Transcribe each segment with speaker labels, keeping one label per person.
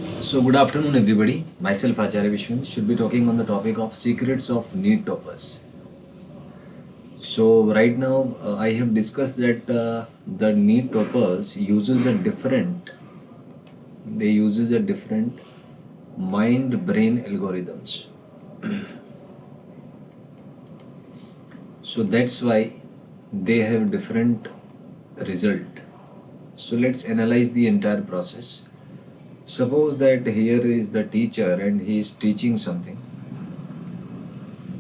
Speaker 1: So good afternoon everybody. Myself Acharya Vishvendra should be talking on the topic of secrets of Neet Toppers. So right now I have discussed that the Neet Toppers uses a different mind brain algorithms. So that's why they have different result. So let's analyze the entire process. Suppose that here is the teacher and he is teaching something.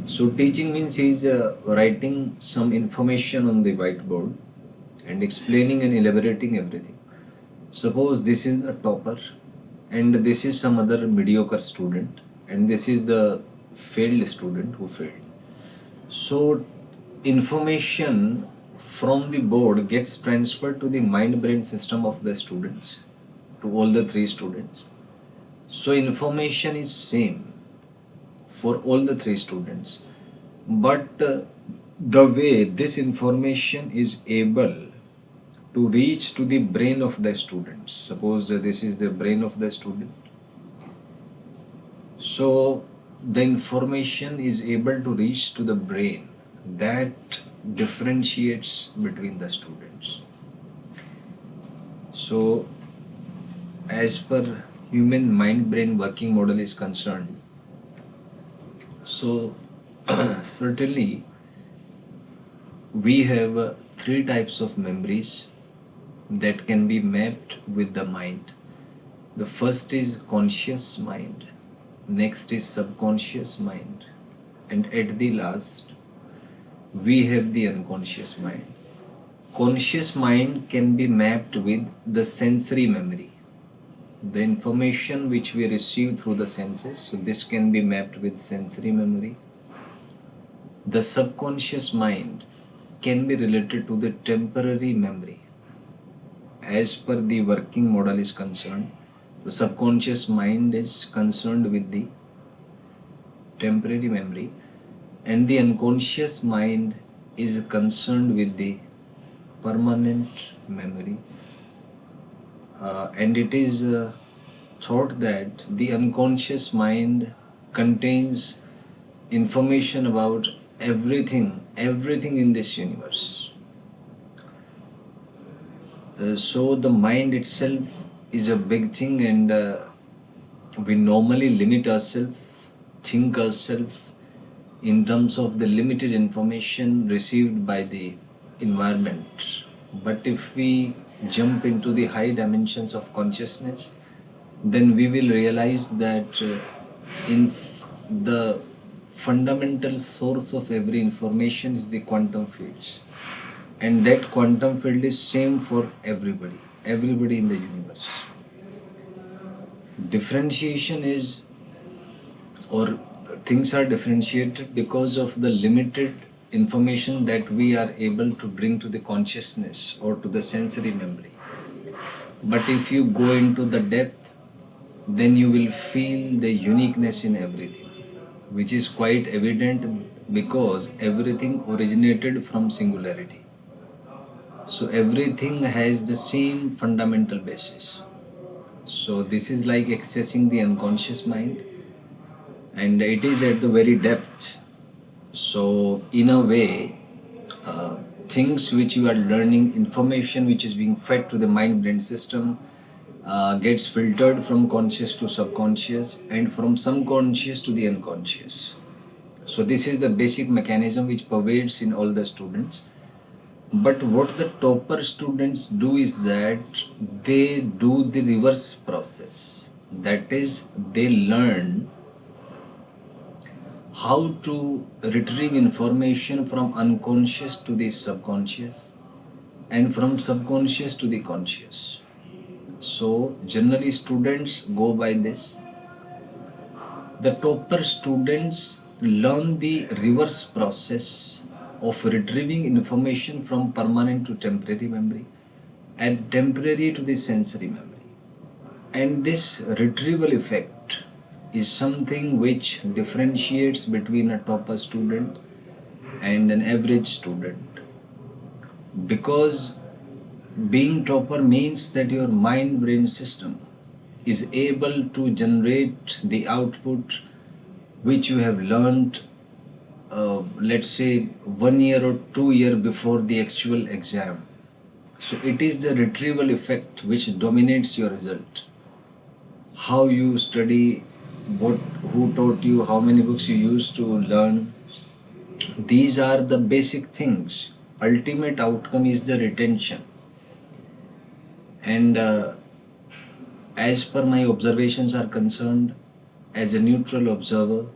Speaker 1: So teaching means he is writing some information on the whiteboard and explaining and elaborating everything. Suppose this is the topper and this is some other mediocre student and this is the failed student who failed. So information from the board gets transferred to the mind brain system of the students, to all the three students. So information is same for all the three students, but the way this information is able to reach to the brain of the students, suppose this is the brain of the student, so the information is able to reach to the brain that differentiates between the students. So as per human mind brain working model is concerned, so certainly we have three types of memories that can be mapped with the mind. The first is conscious mind, next is subconscious mind, and at the last we have the unconscious mind. Conscious mind can be mapped with the sensory memory, the information which we receive through the senses, so this can be mapped with sensory memory. The subconscious mind can be related to the temporary memory. As per the working model is concerned, the subconscious mind is concerned with the temporary memory and the unconscious mind is concerned with the permanent memory. And it is thought that the unconscious mind contains information about everything in this universe. So the mind itself is a big thing, and we normally limit ourselves, think ourselves in terms of the limited information received by the environment. But if we jump into the high dimensions of consciousness, then we will realize that the fundamental source of every information is the quantum fields, and that quantum field is same for everybody in the universe. Differentiation is, or things are differentiated because of the limited information that we are able to bring to the consciousness or to the sensory memory. But if you go into the depth, then you will feel the uniqueness in everything, which is quite evident because everything originated from singularity. So everything has the same fundamental basis. So this is like accessing the unconscious mind, and it is at the very depth. So in a way, things which you are learning, information which is being fed to the mind brain system, gets filtered from conscious to subconscious and from subconscious to the unconscious. So this is the basic mechanism which pervades in all the students. But what the topper students do is that they do the reverse process. That is, they learn how to retrieve information from unconscious to the subconscious and from subconscious to the conscious. So generally students go by this. The topper students learn the reverse process of retrieving information from permanent to temporary memory and temporary to the sensory memory. And this retrieval effect is something which differentiates between a topper student and an average student, because being topper means that your mind brain system is able to generate the output which you have learned, let's say 1 year or 2 year before the actual exam. So it is the retrieval effect which dominates your result. How you study, who taught you, how many books you used to learn. These are the basic things. Ultimate outcome is the retention. And as per my observations are concerned, as a neutral observer,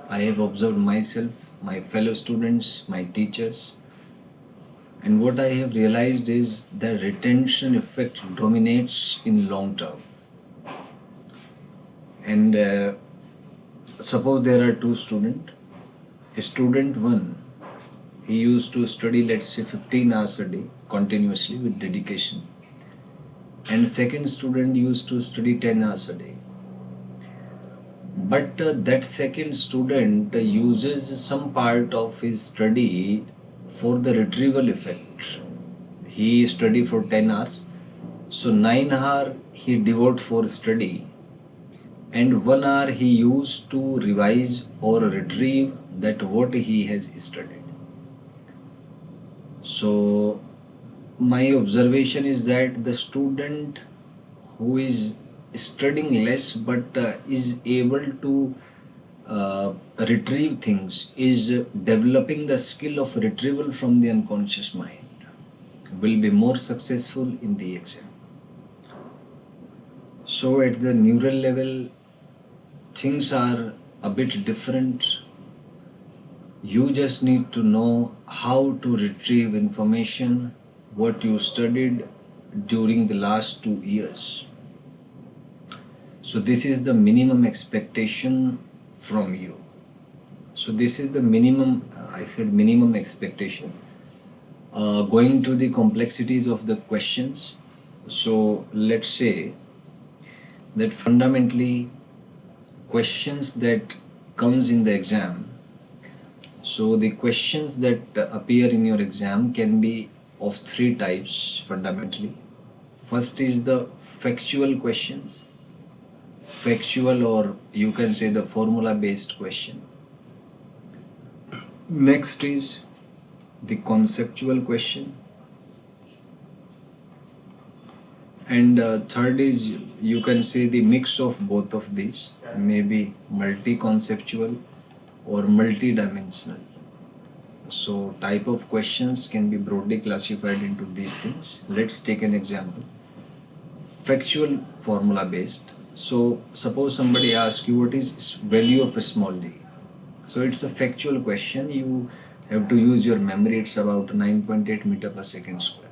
Speaker 1: I have observed myself, my fellow students, my teachers, and what I have realized is the retention effect dominates in long term. And suppose there are two students. Student 1, he used to study, let's say, 15 hours a day continuously with dedication. And second student used to study 10 hours a day. But that second student uses some part of his study for the retrieval effect. He study for 10 hours. So 9 hours he devote for study, and 1 hour he used to revise or retrieve that what he has studied. So my observation is that the student who is studying less but is able to retrieve things, is developing the skill of retrieval from the unconscious mind, will be more successful in the exam. So at the neural level, things are a bit different. You just need to know how to retrieve information, what you studied during the last 2 years. So this is the minimum expectation from you. So this is the minimum, I said minimum expectation. Going to the complexities of the questions. So let's say that fundamentally questions that comes in the exam. So the questions that appear in your exam can be of 3 types fundamentally. First is the factual questions. Factual, or you can say the formula based question. Next is the conceptual question. And third is, you can say, the mix of both of these, maybe multi-conceptual or multi-dimensional. So type of questions can be broadly classified into these things. Let's take an example. Factual, formula based. So suppose somebody asks you what is value of a small d. So it's a factual question. You have to use your memory. It's about 9.8 meter per second square.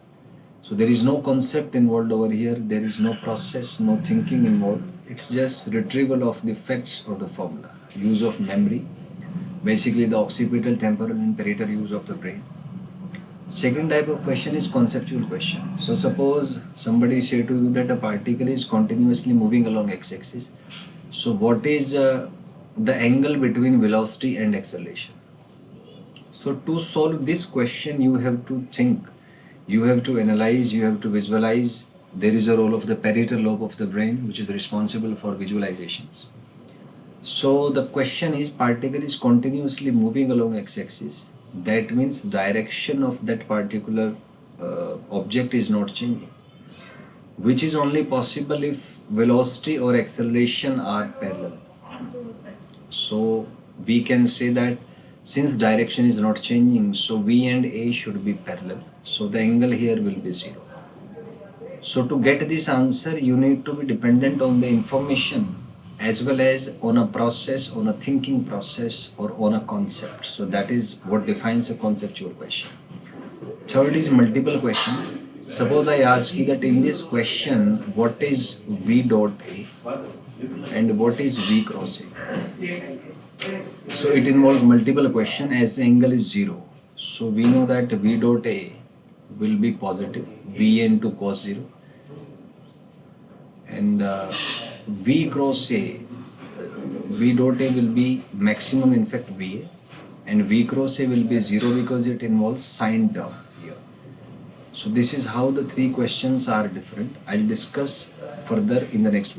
Speaker 1: So there is no concept involved over here. There is no process, no thinking involved. It's just retrieval of the facts or the formula. Use of memory. Basically the occipital, temporal and parietal use of the brain. Second type of question is conceptual question. So suppose somebody say to you that a particle is continuously moving along x-axis. So what is the angle between velocity and acceleration? So to solve this question, you have to think, you have to analyze, you have to visualize. There is a role of the parietal lobe of the brain which is responsible for visualizations. So the question is, particle is continuously moving along x-axis. That means direction of that particular object is not changing, which is only possible if velocity or acceleration are parallel. So we can say that since direction is not changing, so V and A should be parallel. So the angle here will be 0. So to get this answer, you need to be dependent on the information as well as on a process, on a thinking process, or on a concept. So that is what defines a conceptual question. Third is multiple question. Suppose I ask you that in this question, what is V dot A and what is V cross A? So it involves multiple question as the angle is 0. So we know that V dot A will be positive, V into cos 0. And V cross A, V dot A will be maximum, in fact VA, and V cross A will be 0 because it involves sine term here. So this is how the 3 questions are different. I'll discuss further in the next video.